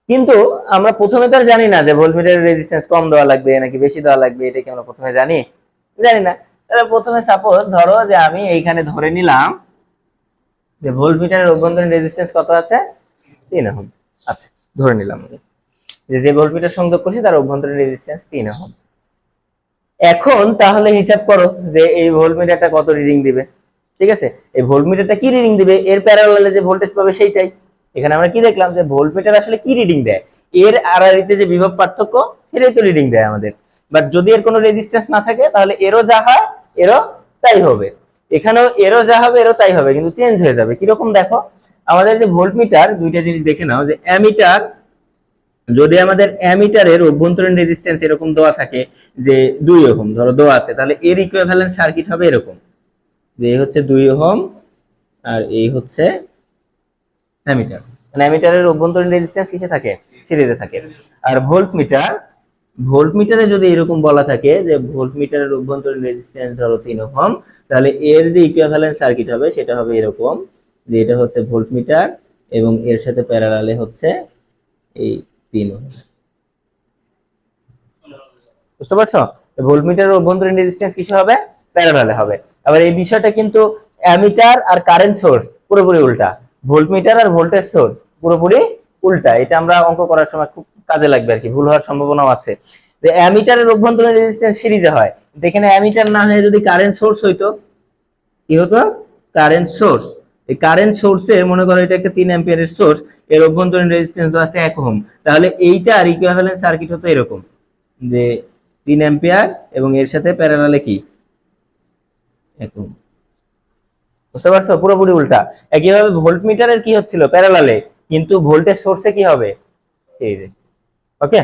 কিন্তু আমরা প্রথমে তো আর জানি না যে ভোল্টমিটারের রেজিস্ট্যান্স কম দেওয়া লাগবে নাকি বেশি দেওয়া লাগবে, এটা কি আমরা প্রথমে জানি, জানি না। তাহলে প্রথমে সাপোজ ধরো যে আমি এইখানে ধরে নিলাম যে ভোল্টমিটারের অভ্যন্তরীণ রেজিস্ট্যান্স কত আছে, 3 ওহম। আচ্ছা, ধরে নিলাম আমি যে যে ভোল্টমিটার সংযোগ করছি তার অভ্যন্তরীণ রেজিস্ট্যান্স 3 ওহম। এখন তাহলে হিসাব করো যে এই ভোল্টমিটারটা কত রিডিং দিবে, ঠিক আছে, এই ভোল্টমিটারটা কি রিডিং দিবে, এর প্যারালালে যে ভোল্টেজ পাবে সেইটাই। এখানে আমরা কি দেখলাম যে ভোল্টমিটার আসলে কি রিডিং দেয়, এর আর আর যে বিভব পার্থক্য সেটাই তো রিডিং দেয় আমাদের। বাট যদি এর কোনো রেজিস্ট্যান্স না থাকে তাহলে এরও যা হয় এরও তাই হবে, এখানেও এরও যা হবে এরও তাই হবে, কিন্তু চেঞ্জ হয়ে যাবে। কিরকম দেখো, আমাদের যে ভোল্টমিটার, দুইটা জিনিস দেখে নাও, যে অ্যামিটার, যদি আমাদের অ্যামিটারের অভ্যন্তরীণ রেজিস্ট্যান্স এরকম দেওয়া থাকে যে 2 ওহম ধরো দেওয়া আছে, তাহলে এর ইকুইভ্যালেন্ট সার্কিট হবে এরকম, যে এই হচ্ছে 2 ওহম আর এই হচ্ছে অ্যামিটার, মানে অ্যামিটারের অভ্যন্তরীণ রেজিস্ট্যান্স কিসে থাকে, সিরিজে থাকে। আর ভোল্টমিটার, ভোল্টমিটারে যদি এরকম বলা থাকে যে ভোল্টমিটারের অভ্যন্তরীণ রেজিস্ট্যান্স ধরো 3 ওহম, তাহলে এর যে ইকুইভ্যালেন্ট সার্কিট হবে সেটা হবে এরকম, যে এটা হচ্ছে ভোল্টমিটার এবং এর সাথে প্যারালালে হচ্ছে এই 3 ওহম। বুঝতে পারছো, ভোল্টমিটারের অভ্যন্তরীণ রেজিস্ট্যান্স কিছু হবে, প্যারালালে হবে। আবার এই বিষয়টা কিন্তু অ্যামিটার আর কারেন্ট সোর্স পুরোপুরি উল্টা, ভোল্টমিটার আর ভোল্টেজ সোর্স পুরোপুরি উল্টা। এটা আমরা অঙ্ক করার সময় খুব কাজে লাগবে আর কি, ভুল হওয়ার সম্ভাবনাও আছে। যে অ্যামিটারের অভ্যন্তরীণ রেজিস্ট্যান্স সিরিজে হয়, এখানে অ্যামিটার না হয়ে যদি কারেন্ট সোর্স হইতো, কি হতো, কারেন্ট সোর্স, এই কারেন্ট সোর্সে মনে করো এটা একটা 3 অ্যাম্পিয়ারের সোর্স, এর অভ্যন্তরীণ রেজিস্ট্যান্স আছে 1 ওহম, তাহলে এইটার ইকুইভ্যালেন্ট সার্কিট হতো এরকম, যে 3 অ্যাম্পিয়ার এবং এর সাথে প্যারালালে কি 1 ওহম। বুঝতে পারছো, পুরোপুরি উল্টা। একইভাবে ভোল্টমিটারের কি হচ্ছিল, প্যারালালে, কিন্তু ভোল্টেজ সোর্সে কি হবে, সিরিজে। ওকে,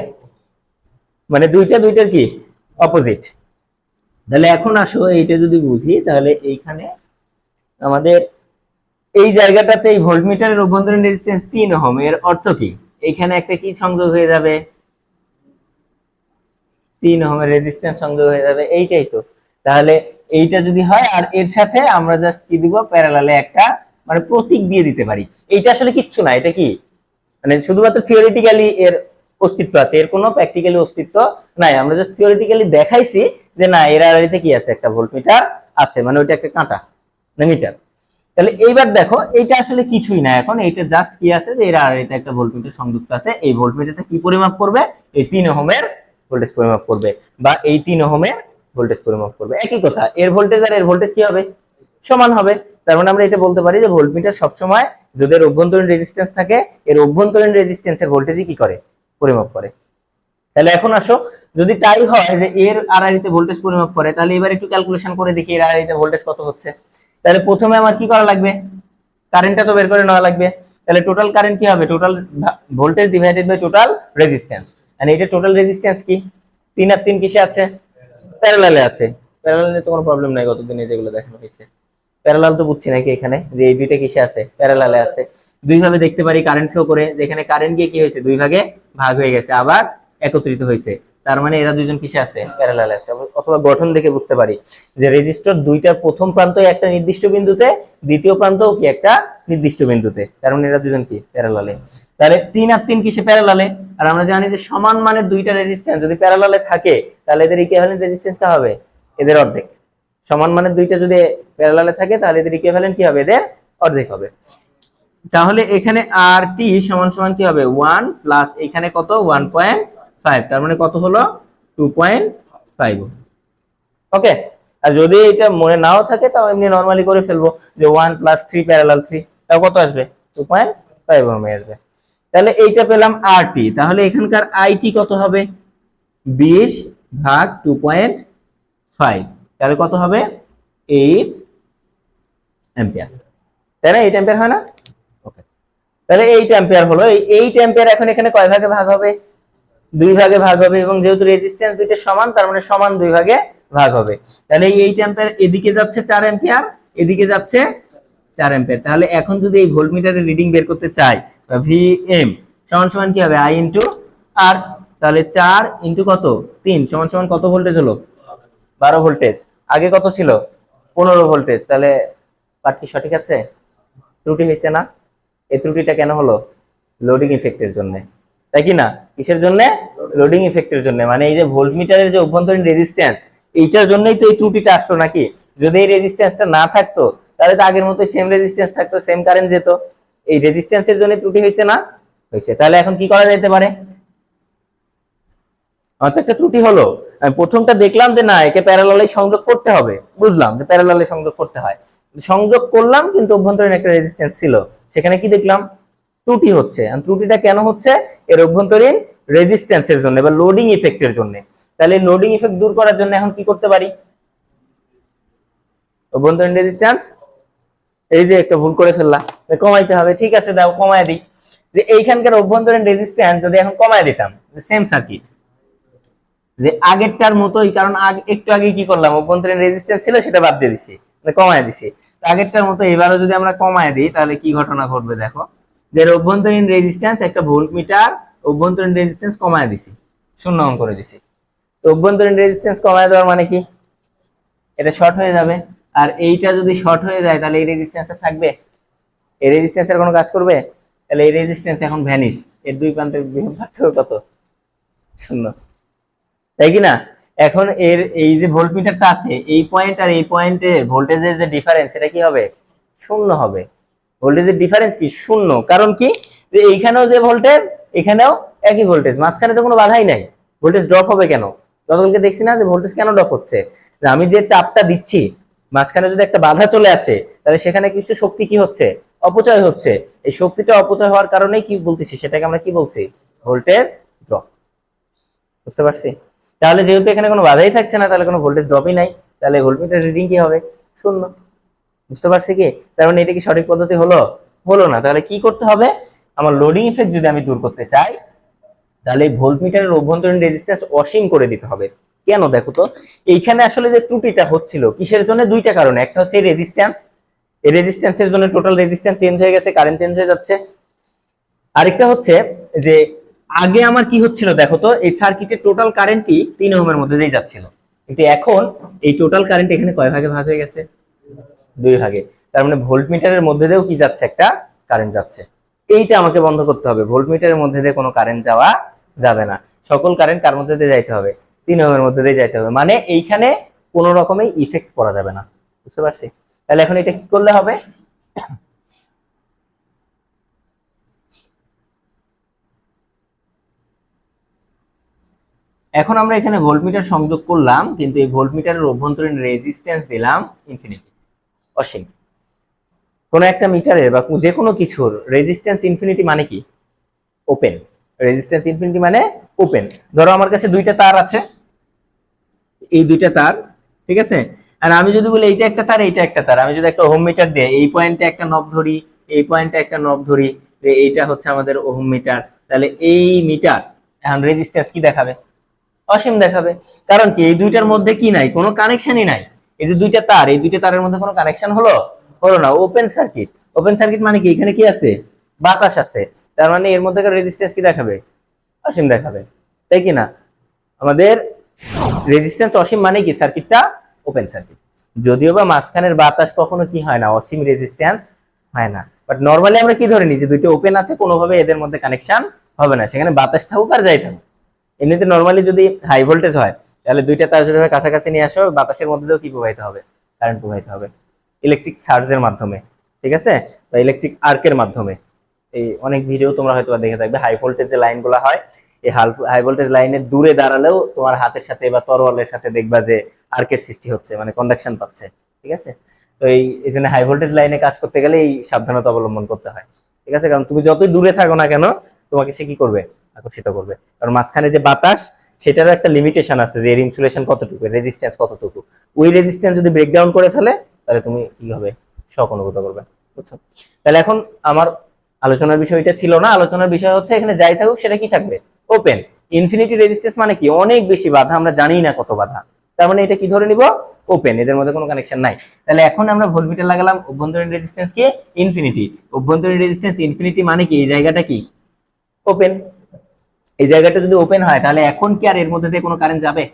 মানে দুইটার কি অপোজিট। তাহলে এখন আসো এইটা যদি বুঝি, তাহলে এইখানে আমাদের এই জায়গাটাতে এই ভোল্টমিটারের অভ্যন্তরীণ রেজিস্ট্যান্স 3 ওহম, এর অর্থ কি, এখানে একটা কি সংযোগ হয়ে যাবে, 3 ওহমের রেজিস্ট্যান্স সংযোগ হয়ে যাবে, এইটাই তো। তাহলে এইটা যদি হয় আর এর সাথে আমরা জাস্ট কি দিব, প্যারালালে একটা মানে প্রতীক দিয়ে দিতে পারি। এইটা আসলে কিচ্ছু না, এটা কি মানে শুধুমাত্র থিওরিটিক্যালি এর অস্তিত্ব আছে, এর কোনো প্র্যাকটিক্যালি অস্তিত্ব নাই। আমরা জাস্ট থিওরিটিক্যালি দেখাইছি যে না এর আড়াআড়িতে কি আছে, একটা ভোল্টমিটার আছে, মানে ওইটা একটা কাঁটা না মিটার। তাহলে এইবার দেখো এইটা আসলে কিছুই না, এখন এইটা জাস্ট কি আছে, যে এর আড়াআড়িতে একটা ভোল্টমিটার সংযুক্ত আছে, এই ভোল্টমিটারটা কি পরিমাপ করবে, এই 3 ওহমের ভোল্টেজ পরিমাপ করবে, বা এই 3 ওহমের ভোল্টেজ পরিমাপ করবে। একই কথা, এর ভোল্টেজ আর এর ভোল্টেজ কি হবে, সমান হবে। তার মানে আমরা এটা বলতে পারি যে ভোল্টমিটার সবসময় যদি এর অভ্যন্তরীণ রেজিস্ট্যান্স থাকে, এর অভ্যন্তরীণ রেজিস্ট্যান্সের ভোল্টেজই কি করে, পরিমাপ করে। তাহলে এখন আসো, যদি তাই হয় যে এর আড়াআড়িতে ভোল্টেজ পরিমাপ করে, তাহলে এবার একটু ক্যালকুলেশন করে দেখি এর আড়াআড়িতে ভোল্টেজ কত হচ্ছে। তাহলে প্রথমে আমার কি করা লাগবে, কারেন্টটা তো বের করে নেওয়া লাগবে। তাহলে টোটাল কারেন্ট কি হবে, total voltage divided by total resistance. আর এটা টোটাল রেজিস্ট্যান্স কি, 3 আর 3 কিসে আছে, প্যারালালে আছে। প্যারালালে তো কোনো প্রবলেম নাই, গতদিনে যেগুলো দেখানো হয়েছে। প্যারালাল তো বুঝছি নাকি এখানে, যে এই দুইটা কিসে আছে, প্যারালালে আছে। দুই ভাবে দেখতে পারি কারেন্ট ফ্লো করে, যেখানে কারেন্ট গিয়ে কি হয়েছে, দুই ভাগে ভাগ হয়ে গেছে, আবার একত্রিত হয়েছে। তার মানে এরা দুইজন কিসে আছে, প্যারালালে আছে। অথবা গঠন দেখে বুঝতে পারি যে রেজিস্টর দুইটার প্রথম প্রান্ত একটা নির্দিষ্ট বিন্দুতে, দ্বিতীয় প্রান্তও কি একটা নির্দিষ্ট বিন্দুতে, তার মানে এরা দুজন কি প্যারালালে। তাহলে 3 আর 3 কিসে, প্যারালালে। আর আমরা জানি যে সমান মানের দুইটা রেজিস্ট্যান্স যদি প্যারালালে থাকে, তাহলে এদের ইকুইভ্যালেন্ট রেজিস্ট্যান্স কি হবে, এদের অর্ধেক। সমান মানের দুইটা যদি প্যারালালে থাকে, তাহলে এদের ইকুইভ্যালেন্ট কি হবে, এদের অর্ধেক হবে। তাহলে এখানে আর টি সমান সমান কি হবে, 1 প্লাস এখানে কত 1.5, তার মানে কত হলো 2.5। ওকে, আর যদি এটা মনে নাও থাকে তাও এমনি নরমালি করে ফেলবো, যে 1 প্লাস 3 প্যারালাল 3, তাও কত আসবে, 2.5 ওহম আসবে। তাহলে এইটা পেলাম আর টি। তাহলে এখানকার আইটি কত হবে, 20 ভাগ 2.5, তাহলে কত হবে 8 অ্যাম্পিয়ার, তাই না, 8 অ্যাম্পিয়ার হয় না। ওকে, তাহলে 8 অ্যাম্পিয়ার হলো। এই 8 অ্যাম্পিয়ার এখন এখানে কয় ভাগে ভাগ হবে, 2 ভাগে ভাগ হবে, এবং যেহেতু রেজিস্ট্যান্স দুইটা সমান, তার মানে সমান 2 ভাগে ভাগ হবে। তাহলে এই 8 অ্যাম্পিয়ার এদিকে যাচ্ছে 4 অ্যাম্পিয়ার, এদিকে যাচ্ছে 4 অ্যাম্পিয়ার। তাহলে এখন যদি এই ভোল্টমিটারের রিডিং বের করতে চাই, ভিএম সমান সমান কি হবে, আই ইনটু আর। তাহলে 4 ইনটু কত 3 সমান সমান কত ভোল্টেজ হলো, 12 ভোল্টেজ। আগে কত ছিল, 15 ভোল্টেজ। তাহলে পাঠ কি সঠিক আছে, ত্রুটি হয়েছে না। এই ত্রুটিটা কেন হলো, লোডিং ইফেক্টের জন্য, তাই কি না, কিসের জন্য, লোডিং ইফেক্টের জন্য। মানে এই যে ভোল্টমিটারের যে অভ্যন্তরীণ রেজিস্ট্যান্স, এইটার জন্যই তো এই ত্রুটিটা আসলো নাকি। যদি এই রেজিস্ট্যান্সটা না থাকতো, তাহলে তো আগের মতো সেম রেজিস্ট্যান্স থাকতো, সেম কারেন্ট যেত। এই রেজিস্ট্যান্সের জন্য ত্রুটি হয়েছে না, হয়েছে। তাহলে এখন কি করা যেতে পারে, অর্থাৎ একটা ত্রুটি হলো। আমি প্রথমটা দেখলাম যে না একে প্যারালালে সংযোগ করতে হবে, বুঝলাম যে প্যারালালে সংযোগ করতে হয়। সংযোগ করলাম কিন্তু অভ্যন্তরীণ একটা রেজিস্ট্যান্স ছিল, সেখানে কি দেখলাম ত্রুটি হচ্ছে। আর ত্রুটিটা কেন হচ্ছে? এর অভ্যন্তরীণ রেজিস্ট্যান্সের জন্য বা লোডিং ইফেক্টের জন্য। তাহলে লোডিং ইফেক্ট দূর করার জন্য এখন কি করতে পারি? অভ্যন্তরীণ রেজিস্ট্যান্স, এই যে একটা ভুল করে ফেললাম, কমাইতে হবে। ঠিক আছে, দাও কমায় দিই। যে এইখানকার অভ্যন্তরীণ রেজিস্ট্যান্স যদি এখন কমায় দিতাম, সেম সার্কিট, যে আগেরটার মতোই, কারণ একটু আগে কি করলাম, অভ্যন্তরীণ রেজিস্ট্যান্স ছিল সেটা বাদ দিয়ে দিছি, মানে কমায় দিছি। আগেরটার মতো এবারও যদি আমরা কমায় দিই তাহলে কি ঘটনা ঘটবে দেখো, যে অভ্যন্তরীণ রেজিস্ট্যান্স একটা ভোল্টমিটার অভ্যন্তরীণ রেজিস্ট্যান্স কমায় দিছি, শূন্য অন করে দিছি। তো অভ্যন্তরীণ রেজিস্ট্যান্স কমায় দেওয়ার মানে কি? এটা শর্ট হয়ে যাবে। আর এইটা যদি শর্ট হয়ে যায় তাহলে এই রেজিস্ট্যান্স থাকবে? এই রেজিস্ট্যান্সের কোনো কাজ করবে? তাহলে এই রেজিস্ট্যান্স এখন ভ্যানিশ। এর দুই প্রান্তের বিভব পার্থক্য কত? শূন্য, তাই কি না? এখন এর এই যে ভোল্টমিটারটা আছে, এই পয়েন্ট আর এই পয়েন্টে ভোল্টেজের যে ডিফারেন্স, এটা কি হবে? শূন্য হবে। ভোল্টেজের ডিফারেন্স কি? শূন্য। কারণ কি? যে এইখানেও যে ভোল্টেজ, এখানেও একই ভোল্টেজ, মাঝখানে তো কোনো বাধাই নাই, ভোল্টেজ ড্রপ হবে কেন? গতকালকে দেখছি না যে ভোল্টেজ কেন ড্রপ হচ্ছে? যে আমি যে চাপটা দিচ্ছি, মাঝখানে যদি একটা বাধা চলে আসে, তাহলে সেখানে কিছু শক্তি কি হচ্ছে? অপচয় হচ্ছে। এই শক্তিটা অপচয় হওয়ার কারণেই কি বলতেছি, সেটাকে আমরা কি বলছি? Voltage drop. বুঝতে পারছি? তাহলে যেহেতু এখানে কোনো বাধাই থাকছে না, তাহলে কোনো ভোল্টেজ ড্রপই নাই, তাহলে ভোল্টমিটার রিডিং কি হবে? শূন্য। বুঝতে পারছি কি? তার মানে এটা কি সঠিক পদ্ধতি হলো? হলো না। তাহলে কি করতে হবে? আমার লোডিং ইফেক্ট যদি আমি দূর করতে চাই, তাহলে এই ভোল্টমিটারের অভ্যন্তরীণ রেজিস্ট্যান্স অসীম করে দিতে হবে। কেন দেখো তো, এইখানে আসলে যে ত্রুটিটা হচ্ছিল কিসের জন্য? দুইটা কারণে। একটা হচ্ছে রেজিস্ট্যান্স, এই রেজিস্ট্যান্সের জন্য টোটাল রেজিস্ট্যান্স চেঞ্জ হয়ে গেছে, কারেন্ট চেঞ্জ হয়ে যাচ্ছে। আরেকটা হচ্ছে যে আগে আমার কি হচ্ছিল দেখো তো, এই সার্কিটের টোটাল কারেন্টই 3 ওহমের মধ্যে দিয়ে যাচ্ছিল, কিন্তু এখন এই টোটাল কারেন্ট এখানে কয় ভাগে ভাগ হয়ে গেছে? 2 ভাগে। তার মানে ভোল্টমিটারের মধ্যে দিয়েও কি যাচ্ছে? একটা কারেন্ট যাচ্ছে। এইটা আমাকে বন্ধ করতে হবে, ভোল্টমিটারের মধ্যে দিয়ে কোনো কারেন্ট যাওয়া যাবে না। সকল কারেন্ট কার মধ্যে দিয়ে যাইতে হবে? 3 ওহমের মধ্যে দিয়ে যাইতে হবে। মানে এইখানে কোনো রকমের ইফেক্ট করা যাবে না। বুঝতে পারছি? তাহলে এখন এটা কি করলে হবে? এখন আমরা এখানে ভোল্টমিটার সংযোগ করলাম, কিন্তু এই ভোল্টমিটারের অভ্যন্তরীণ রেজিস্ট্যান্স দিলাম ইনফিনিটি, অসীম। কোন একটা মিটারের বা যে কোনো কিছুর রেজিস্ট্যান্স ইনফিনিটি মানে কি? ওপেন। রেজিস্ট্যান্স ইনফিনিটি মানে ওপেন। ধরো আমার কাছে দুইটা তার আছে, এই দুইটা তার, ঠিক আছে? আর আমি যদি বলি এইটা একটা তার, এইটা একটা তার, আমি যদি একটা ওহম মিটার দিয়ে এই পয়েন্টে একটা নব ধরি, এই পয়েন্টে একটা নব ধরি, যে এইটা হচ্ছে আমাদের ওহম মিটার, তাহলে এই মিটার এখন রেজিস্ট্যান্স কি দেখাবে? অসীম দেখাবে। কারণ কি? এই দুইটার মধ্যে কি নাই? কোনো কানেকশনই নাই। এই যে দুইটা তার, এই দুইটা তারের মধ্যে কোনো কানেকশন হলো? হলো না। Open circuit. ওপেন সার্কিট মানে কি? এখানে কি আছে? বাতাস আছে। তার মানে এর মধ্যে রেজিস্ট্যান্স কি দেখাবে? অসীম দেখাবে, তাই কি না? আমাদের রেজিস্ট্যান্স অসীম মানে কি? সার্কিটটা ওপেন সার্কিট। যদিও বা মাঝখানের বাতাস কখনো কি হয় না? অসীম রেজিস্ট্যান্স হয় না। বাট নরমালি আমরা কি ধরে নিই যে দুইটা ওপেন আছে, কোনোভাবে এদের মধ্যে কানেকশন হবে না, সেখানে বাতাস থাকুক আর যাই থাকুক। এমনিতে নরমালি যদি হাই ভোল্টেজ হয়, তাহলে দুইটা তার যদি কাছাকাছি নিয়ে আসো, বাতাসের মধ্যে দিয়েও কি প্রবাহিত হবে? কারেন্ট প্রবাহিত হবে, ইলেকট্রিক চার্জের মাধ্যমে, ঠিক আছে, বা ইলেকট্রিক আর্কের মাধ্যমে। এই অনেক ভিডিও তোমরা হয়তো দেখে থাকবে, হাই ভোল্টেজ যে লাইনগুলো হয়, এই হাই ভোল্টেজ লাইনের দূরে দাঁড়ালেও তোমার হাতের সাথে বা তরোয়ালের সাথে দেখবা যে আর্কের সৃষ্টি হচ্ছে, মানে কন্ডাকশন পাচ্ছে, ঠিক আছে? তো এই জন্য হাই ভোল্টেজ লাইনে কাজ করতে গেলে এই সাবধানতা অবলম্বন করতে হয়, ঠিক আছে? কারণ তুমি যতই দূরে থাকো না কেন, তোমাকে সে কি করবে? আকর্ষিত করবে। কারণ মাঝখানে যে বাতাস, সেটারও একটা লিমিটেশন আছে, যে এর ইনসুলেশন কতটুকু, রেজিস্ট্যান্স কতটুকু। ওই রেজিস্ট্যান্স যদি ব্রেকডাউন করে ফেলে, তাহলে তুমি কি হবে? শক অনুভূত করবে। বুঝছো? তাহলে এখন আমার আলোচনার বিষয় এটা ছিল না, আলোচনার বিষয় হচ্ছে এখানে যাই থাকুক সেটা কি থাকবে? ওপেন। ইনফিনিটি রেজিস্ট্যান্স মানে কি? অনেক বেশি বাধা, আমরা জানি না কত বাধা, তার মানে এটা কি ধরে নিব? ওপেন, এদের মধ্যে কোনো কানেকশন নাই। তাহলে এখন আমরা ভোল্টমিটার লাগালাম, অভ্যন্তরীণ রেজিস্ট্যান্স কি? ইনফিনিটি। অভ্যন্তরীণ রেজিস্ট্যান্স ইনফিনিটি মানে কি? এই জায়গাটা কি? ওপেন। এই জায়গাটা যদি ওপেন হয়, তাহলে এখন কি আর এর মধ্যে দিয়ে কোনো কারেন্ট যাবে?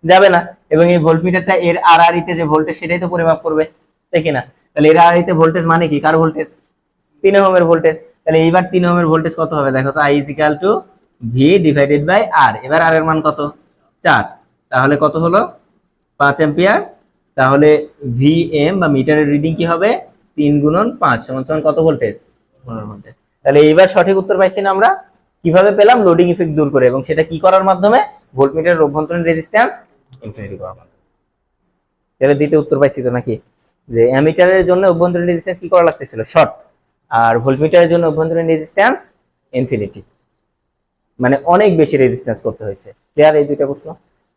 যাবে না। এবং এই ভোল্টমিটারটা এর আড়াআড়িতে যে ভোল্টেজ, সেটাই তো পরিমাপ করবে, তাই কি না? তাহলে এর আড়াআড়িতে ভোল্টেজ মানে কি? কার ভোল্টেজ? 3 ওহমের ভোল্টেজ। তাহলে এইবার 3 ওহমের ভোল্টেজ কত হবে দেখো তো? I is equal to V divided by R। এবার R এর মান কত? 4। তাহলে কত হলো? 5 অ্যাম্পিয়ার। তাহলে VM বা মিটারের রিডিং কি হবে? 3 গুণন 5 সমান সমান কত ভোল্টেজ? 15 ভোল্টেজ। তাহলে এইবার সঠিক উত্তর পাইছি না আমরা? কিভাবে পেলাম? লোডিং ইফেক্ট দূর করে। এবং সেটা কি করার মাধ্যমে? ভোল্টমিটারের অভ্যন্তরীণ রেজিস্ট্যান্স ইনফিনিটি করার মাধ্যমে। তাহলে দ্বিতীয় উত্তর পাইছি তো নাকি? যে অ্যামিটারের জন্য অভ্যন্তরীণ রেজিস্ট্যান্স কি করা লাগতেছিল, শর্ট, আর ভোল্টমিটারের জন্য অভ্যন্তরীণ রেজিস্ট্যান্স ইনফিনিটি, মানে অনেক বেশি রেজিস্ট্যান্স করতে হয়েছে। ক্লিয়ার এই দুইটা প্রশ্ন?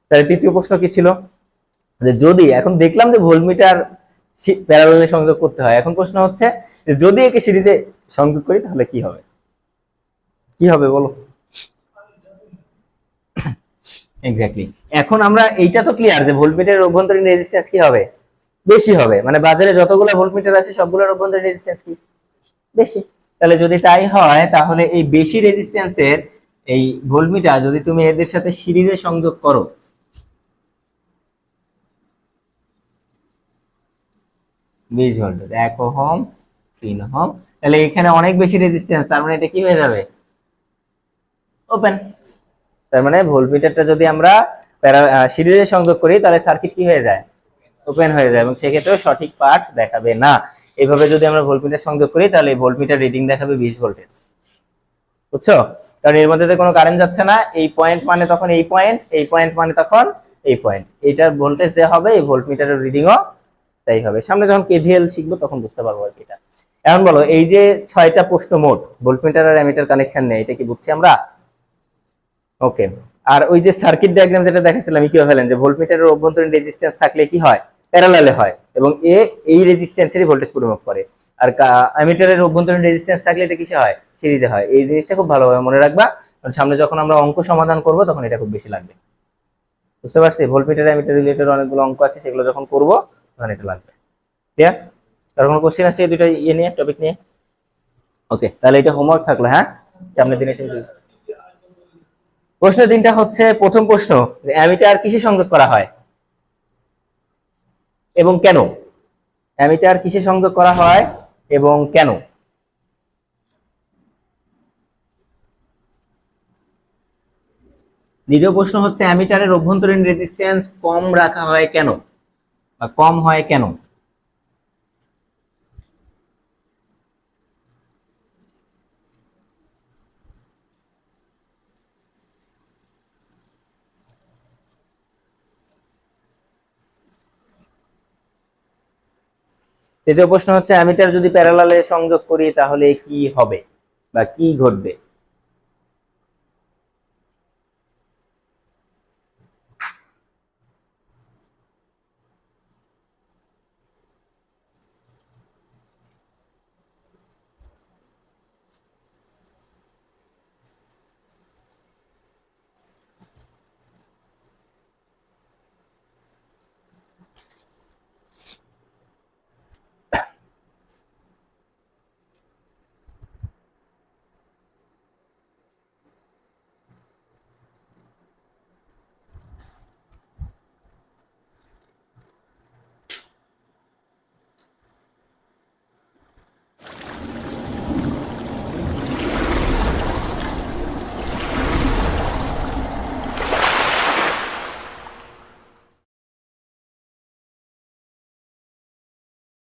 তাহলে তৃতীয় প্রশ্ন কি ছিল, যে যদি এখন দেখলাম যে ভোল্টমিটার প্যারালালে সংযোগ করতে হয়, এখন প্রশ্ন হচ্ছে যে যদি একে সিরিজে সংযোগ করি তাহলে কি হবে, কি হবে বলো? এক্স্যাক্টলি। এখন আমরা এইটা তো ক্লিয়ার যে ভোল্টমিটারের অভ্যন্তরীণ রেজিস্ট্যান্স কি হবে, বেশি হবে, মানে বাজারে যতগুলো ভোল্টমিটার আছে সবগুলোর অভ্যন্তরীণ রেজিস্ট্যান্স কি বেশি। তাহলে যদি তাই হয় তাহলে এই বেশি রেজিস্ট্যান্সের এই ভোল্টমিটার যদি তুমি এদের সাথে সিরিজে সংযোগ করো, 20 ভোল্টের 1 ওহম 3 ওহম, তাহলে এখানে অনেক বেশি রেজিস্ট্যান্স, তার মানে এটা কি হয়ে যাবে, ওপেন। তার মানে ভোল্টমিটারটা যদি আমরা সিরিজে সংযোগ করি তাহলে সার্কিট কি হয়ে যায়, ওপেন হয়ে যায়, এবং সেক্ষেত্রে সঠিক পাঠ দেখাবে না। এইভাবে যদি আমরা ভোল্টমিটার সংযোগ করি তাহলে এই ভোল্টমিটার রিডিং দেখাবে 20 ভোল্টেজ, বুঝছো? কারণ এর মধ্যে কোনো কারেন্ট যাচ্ছে না, এই পয়েন্ট মানে তখন এই পয়েন্ট, এই পয়েন্ট মানে তখন এই পয়েন্ট, এইটার ভোল্টেজ যে হবে এই ভোল্টমিটারের রিডিংও তাই হবে। সামনে যখন কেভিএল শিখবো তখন বুঝতে পারবো আর কি এটা। এখন বলো এই যে 6টা প্রশ্ন মোট ভোল্টমিটার আর অ্যামিটার কানেকশন নেই, এটা কি বুঝছি আমরা? ওকে। আর ওই যে সার্কিট ডায়াগ্রাম যেটা দেখাচ্ছিলাম ইকুইভ্যালেন্ট, যে ভোল্টমিটারের অভ্যন্তরীণ রেজিস্ট্যান্স থাকলে কি হয়, প্যারালালে হয়, এবং এ এই রেজিস্ট্যান্সেরই ভোল্টেজ পরিমাপ করে। আর অ্যামিটারের অভ্যন্তরীণ রেজিস্ট্যান্স থাকলে এটা কিসে হয়, সিরিজে হয়। এই জিনিসটা খুব ভালোভাবে মনে রাখবা, কারণ সামনে যখন আমরা অঙ্ক সমাধান করব তখন এটা খুব বেশি লাগবে। বুঝতে পারছি? ভোল্টমিটার অ্যামিটার রিলেটেড অনেকগুলো অঙ্ক আছে, সেগুলো যখন করব তখন এটা লাগবে। ক্লিয়ার? আর কোনো কোশ্চেন আছে এই দুটো ইয়ে নিয়ে, টপিক নিয়ে? ওকে, তাহলে এটা হোমওয়ার্ক থাকলো, হ্যাঁ, সামনের দিনে এসে। প্রশ্ন 3টা হচ্ছে, প্রথম প্রশ্ন, অ্যামিটার কিসে সংযোগ করা হয় এবং কেন? অ্যামিটার কিসে সংযোগ করা হয় এবং কেন? দ্বিতীয় প্রশ্ন হচ্ছে, অ্যামিটারের অভ্যন্তরীণ রেজিস্ট্যান্স কম রাখা হয় কেন, বা কম হয় কেন? তৃতীয় প্রশ্ন হচ্ছে, অ্যামিটার যদি প্যারালালে সংযোগ করি তাহলে কি হবে বা কি ঘটবে?